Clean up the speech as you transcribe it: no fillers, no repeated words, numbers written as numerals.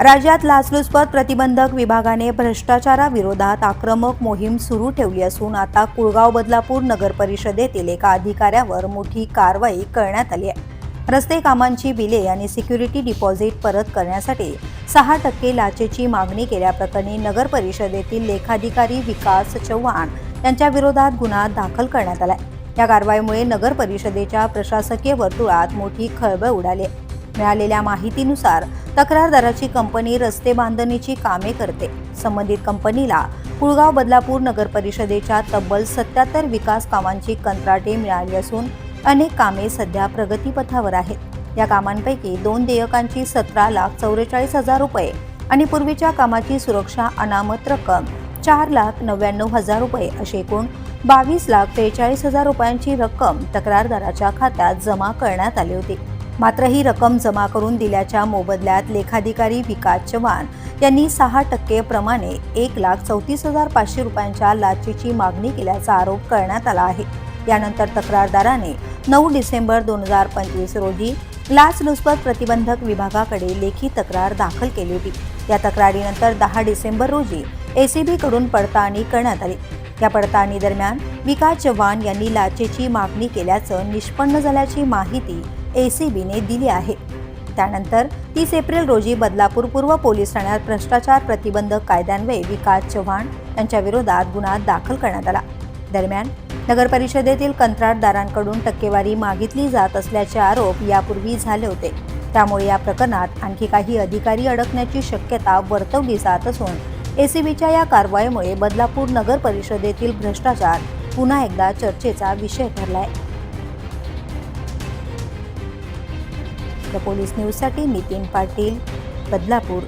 राज्यात लाचलुचपत प्रतिबंधक विभागाने भ्रष्टाचाराविरोधात आक्रमक मोहीम सुरू ठेवली असून आता कुळगाव बदलापूर नगर परिषदेतील एका अधिकाऱ्यावर मोठी कारवाई करण्यात आली आहे। रस्ते कामांची बिले आणि सिक्युरिटी डिपॉझिट परत करण्यासाठी 6% लाचेची मागणी केल्याप्रकरणी नगर परिषदेतील लेखाधिकारी विकास चव्हाण यांच्या विरोधात गुन्हा दाखल करण्यात आला आहे। या कारवाईमुळे नगर परिषदेच्या प्रशासकीय वर्तुळात मोठी खळबळ उडाली आहे। मिळालेल्या माहितीनुसार तक्रारदाराची कंपनी रस्ते बांधणीची कामे करते। संबंधित कंपनीला कुळगाव बदलापूर नगर परिषदेच्या तब्बल 77 विकास कामांची कंत्राटे मिळाली असून अनेक कामे सध्या प्रगतीपथावर आहेत। या कामांपैकी 2 देयकांची 17,44,000 रुपये आणि पूर्वीच्या कामाची सुरक्षा अनामत रक्कम 4,99,000 रुपये अशी एकूण 22,43,000 रुपयांची रक्कम तक्रारदाराच्या खात्यात जमा करण्यात आली होती। मात्र ही रक्कम जमा करून दिल्याच्या मोबदल्यात लेखाधिकारी विकास चव्हाण यांनी 6% प्रमाणे 1,34,500 रुपयांच्या लाचेची मागणी केल्याचा आरोप करण्यात आला आहे। यानंतर तक्रारदाराने 9 डिसेंबर 2025 रोजी लाचलुचपत प्रतिबंधक विभागाकडे लेखी तक्रार दाखल केली होती। या तक्रारीनंतर 10 डिसेंबर रोजी एसीबी कडून पडताळणी करण्यात आली। या पडताळणी दरम्यान विकास चव्हाण यांनी लाचेची मागणी केल्याचं निष्पन्न झाल्याची माहिती एसीबीने दिली आहे। त्यानंतर 30 एप्रिल रोजी बदलापूर पूर्व पोलीस ठाण्यात भ्रष्टाचार प्रतिबंधक कायद्यान्वये विकास चव्हाण यांच्या विरोधात गुन्हा दाखल करण्यात आला। दरम्यान नगर परिषदेतील कंत्राटदारांकडून टक्केवारी मागितली जात असल्याचे आरोप यापूर्वी झाले होते। त्यामुळे या प्रकरणात आणखी काही अधिकारी अडकण्याची शक्यता वर्तवली जात असून एसीबीच्या या कारवाईमुळे बदलापूर नगर परिषदेतील भ्रष्टाचार पुन्हा एकदा चर्चेचा विषय ठरलाय। द पोलीस न्यूजसाठी नितीन पाटील, बदलापूर।